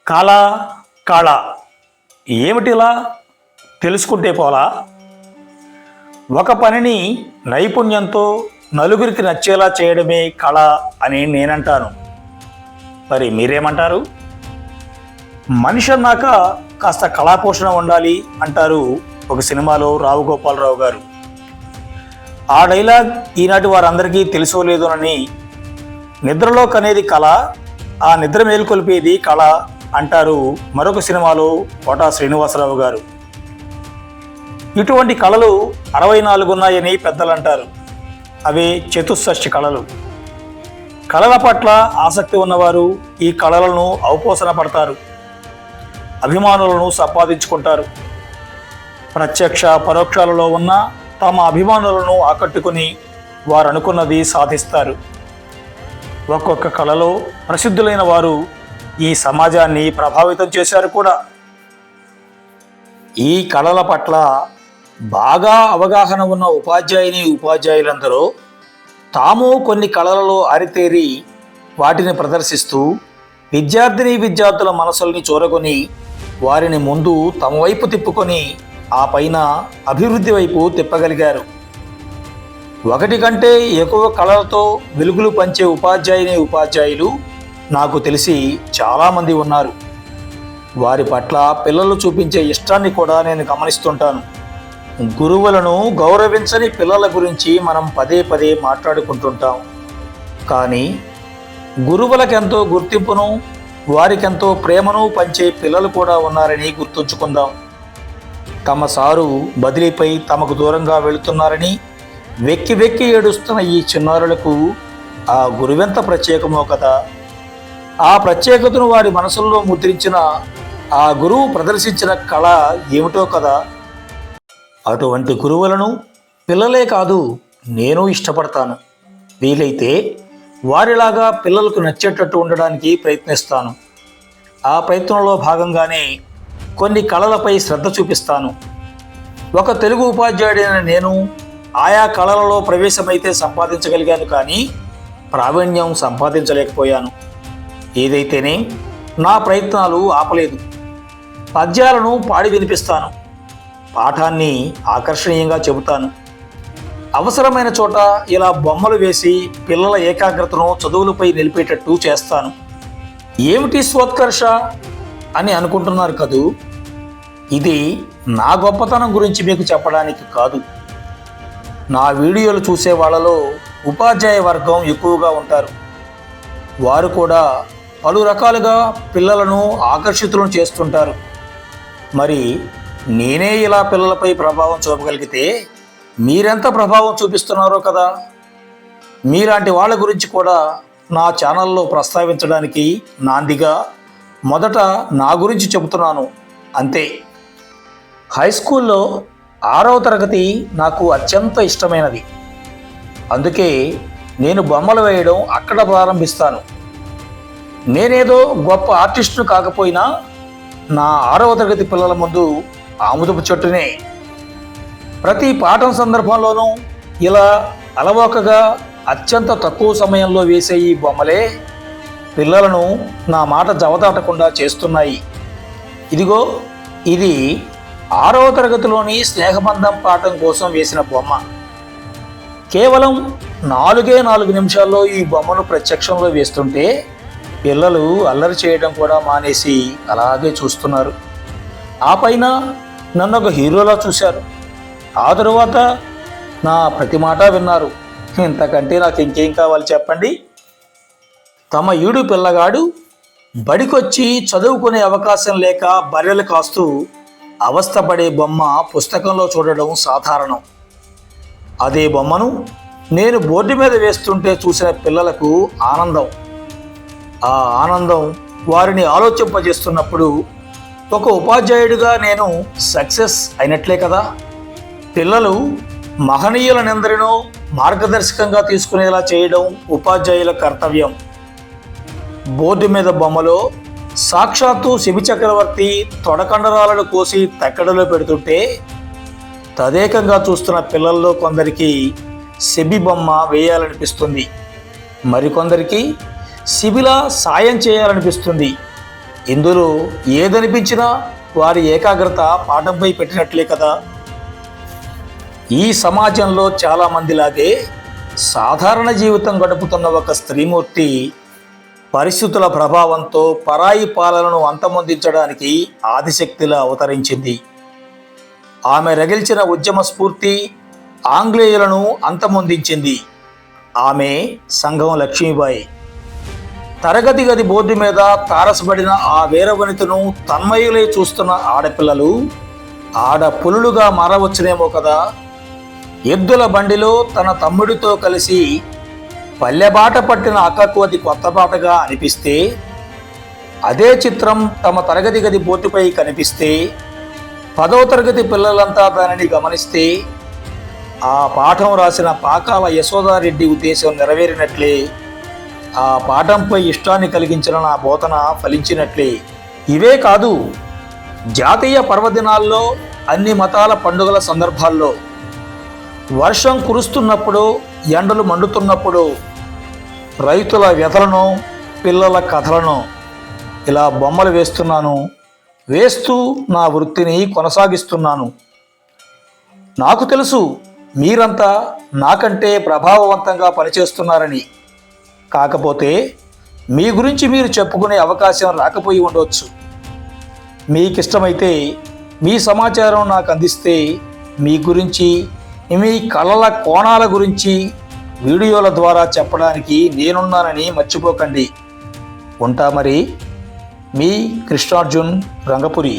కాల కాళ ఏమిటిలా తెలుసుకుంటే పోలా. ఒక పనిని నైపుణ్యంతో నలుగురికి నచ్చేలా చేయడమే కళ అని నేనంటాను. మరి మీరేమంటారు? మనిషి అన్నాక కాస్త కళాపోషణ ఉండాలి అంటారు ఒక సినిమాలో రావు గోపాలరావు గారు. ఆ డైలాగ్ ఈనాటి వారందరికీ తెలుసో లేదోనని, నిద్రలో కనేది కళ, ఆ నిద్ర మేలుకొల్పేది కళ అంటారు మరొక సినిమాలో కోటా శ్రీనివాసరావు గారు. ఇటువంటి కళలు 64 ఉన్నాయని పెద్దలు అంటారు. అవే చతుషష్ఠి కళలు. కళల పట్ల ఆసక్తి ఉన్నవారు ఈ కళలను అవపోసన పడతారు, అభిమానులను సంపాదించుకుంటారు. ప్రత్యక్ష పరోక్షాలలో ఉన్న తమ అభిమానులను ఆకట్టుకుని వారు అనుకున్నది సాధిస్తారు. ఒక్కొక్క కళలో ప్రసిద్ధులైన వారు ఈ సమాజాన్ని ప్రభావితం చేశారు కూడా. ఈ కళల పట్ల బాగా అవగాహన ఉన్న ఉపాధ్యాయులందరూ తాము కొన్ని కళలలో ఆరితేరి వాటిని ప్రదర్శిస్తూ విద్యార్థుల మనసుల్ని చూరగొని వారిని ముందు తమ వైపు తిప్పుకొని ఆ పైన అభివృద్ధి వైపు తిప్పగలిగారు. ఒకటి కంటే ఎక్కువ కళలతో వెలుగులు పంచే ఉపాధ్యాయులు నాకు తెలిసి చాలామంది ఉన్నారు. వారి పట్ల పిల్లలు చూపించే ఇష్టాన్ని కూడా నేను గమనిస్తుంటాను. గురువులను గౌరవించని పిల్లల గురించి మనం పదే పదే మాట్లాడుకుంటుంటాం. కానీ గురువులకెంతో గుర్తింపును, వారికెంతో ప్రేమను పంచే పిల్లలు కూడా ఉన్నారని గుర్తుంచుకుందాం. తమ సారు బదిలీపై తమకు దూరంగా వెళుతున్నారని వెక్కి వెక్కి ఏడుస్తున్న ఈ చిన్నారులకు ఆ గురువెంత ప్రత్యేకమో కదా. ఆ ప్రత్యేకతను వారి మనసుల్లో ముద్రించిన ఆ గురువు ప్రదర్శించిన కళ ఏమిటో కదా. అటువంటి గురువులను పిల్లలే కాదు, నేను ఇష్టపడతాను. వీలైతే వారిలాగా పిల్లలకు నచ్చేటట్టు ఉండడానికి ప్రయత్నిస్తాను. ఆ ప్రయత్నంలో భాగంగానే కొన్ని కళలపై శ్రద్ధ చూపిస్తాను. ఒక తెలుగు ఉపాధ్యాయుడైన నేను ఆయా కళలలో ప్రవేశమైతే సంపాదించగలిగాను, కానీ ప్రావీణ్యం సంపాదించలేకపోయాను. ఏదైతేనే నా ప్రయత్నాలు ఆపలేదు. పద్యాలను పాడి వినిపిస్తాను, పాఠాన్ని ఆకర్షణీయంగా చెబుతాను. అవసరమైన చోట ఇలా బొమ్మలు వేసి పిల్లల ఏకాగ్రతను చదువులపై నిలిపేటట్టు చేస్తాను. ఏమిటి స్వోత్కర్ష అని అనుకుంటున్నారు కదూ. ఇది నా గొప్పతనం గురించి మీకు చెప్పడానికి కాదు. నా వీడియోలు చూసే వాళ్ళలో ఉపాధ్యాయ వర్గం ఎక్కువగా ఉంటారు. వారు కూడా పలు రకాలుగా పిల్లలను ఆకర్షితులను చేస్తుంటారు. మరి నేనే ఇలా పిల్లలపై ప్రభావం చూపగలిగితే మీరెంత ప్రభావం చూపిస్తున్నారో కదా. మీలాంటి వాళ్ళ గురించి కూడా నా ఛానల్లో ప్రస్తావించడానికి నాందిగా మొదట నా గురించి చెబుతున్నాను, అంతే. హై స్కూల్లో 6వ తరగతి నాకు అత్యంత ఇష్టమైనది. అందుకే నేను బొమ్మలు వేయడం అక్కడ ప్రారంభిస్తాను. నేనేదో గొప్ప ఆర్టిస్టును కాకపోయినా నా 6వ తరగతి పిల్లల ముందు ఆముదపు చెట్టునే. ప్రతి పాఠం సందర్భంలోనూ ఇలా అలవోకగా అత్యంత తక్కువ సమయంలో వేసే ఈ బొమ్మలే పిల్లలను నా మాట జవదాటకుండా చేస్తున్నాయి. ఇదిగో, ఇది 6వ తరగతిలోని స్నేహబంధం పాఠం కోసం వేసిన బొమ్మ. కేవలం 4 నిమిషాల్లో ఈ బొమ్మను ప్రత్యక్షంలో వేస్తుంటే పిల్లలు అల్లరి చేయడం కూడా మానేసి అలాగే చూస్తున్నారు. ఆ పైన నన్ను ఒక హీరోలా చూశారు. ఆ తరువాత నా ప్రతి మాట విన్నారు. ఇంతకంటే నాకు ఇంకేం కావాలి చెప్పండి. తమ ఈడు పిల్లగాడు బడికొచ్చి చదువుకునే అవకాశం లేక బర్రెలు కాస్తూ అవస్థపడే బొమ్మ పుస్తకంలో చూడడం సాధారణం. అదే బొమ్మను నేను బోర్డు మీద వేస్తుంటే చూసిన పిల్లలకు ఆనందం. ఆ ఆనందం వారిని ఆలోచింపజేస్తున్నప్పుడు ఒక ఉపాధ్యాయుడిగా నేను సక్సెస్ అయినట్లే కదా. పిల్లలు మహనీయులనందరినో మార్గదర్శకంగా తీసుకునేలా చేయడం ఉపాధ్యాయుల కర్తవ్యం. బోర్డు మీద బొమ్మలో సాక్షాత్తు శిబి చక్రవర్తి తొడకండరాలను కోసి తక్కడలో పెడుతుంటే తదేకంగా చూస్తున్న పిల్లల్లో కొందరికి శిబి బొమ్మ వేయాలనిపిస్తుంది, మరికొందరికి శిబిలా సాయం చేయాలనిపిస్తుంది. ఇందులో ఏదనిపించినా వారి ఏకాగ్రత పాఠంపై పెట్టినట్లే కదా. ఈ సమాజంలో చాలామందిలాగే సాధారణ జీవితం గడుపుతున్న ఒక స్త్రీమూర్తి పరిస్థితుల ప్రభావంతో పరాయి పాలనను అంతమొందించడానికి ఆదిశక్తిలా అవతరించింది. ఆమె రగిల్చిన ఉద్యమ స్ఫూర్తి ఆంగ్లేయులను అంతమొందించింది. ఆమె సంఘం లక్ష్మీబాయి. తరగతి గది బోర్డు మీద తారసపడిన ఆ వీరవనితను తన్మయులై చూస్తున్న ఆడపిల్లలు ఆడపులులుగా మారవచ్చునేమో కదా. ఎద్దుల బండిలో తన తమ్ముడితో కలిసి పల్లెబాట పట్టిన అక్కకు అది కొత్త బాటగా అనిపిస్తే, అదే చిత్రం తమ తరగతి గది బోర్డుపై కనిపిస్తే 10వ తరగతి పిల్లలంతా దానిని గమనిస్తే ఆ పాఠం రాసిన పాకాల యశోదారెడ్డి ఉద్దేశం నెరవేరినట్లే, ఆ పాఠంపై ఇష్టాన్ని కలిగించిన నా బోధన ఫలించినట్లే. ఇవే కాదు, జాతీయ పర్వదినాల్లో, అన్ని మతాల పండుగల సందర్భాల్లో, వర్షం కురుస్తున్నప్పుడు, ఎండలు మండుతున్నప్పుడు రైతుల వ్యధలను, పిల్లల కథలను ఇలా బొమ్మలు వేస్తున్నాను. వేస్తూ నా వృత్తిని కొనసాగిస్తున్నాను. నాకు తెలుసు మీరంతా నాకంటే ప్రభావవంతంగా పనిచేస్తున్నారని. కాకపోతే మీ గురించి మీరు చెప్పుకునే అవకాశం రాకపోయి ఉండవచ్చు. మీకిష్టమైతే మీ సమాచారం నాకు అందిస్తే మీ గురించి, మీ కళల కోణాల గురించి వీడియోల ద్వారా చెప్పడానికి నేనున్నానని మర్చిపోకండి. ఉంటా మరి. మీ కృష్ణార్జున్ రంగపురి.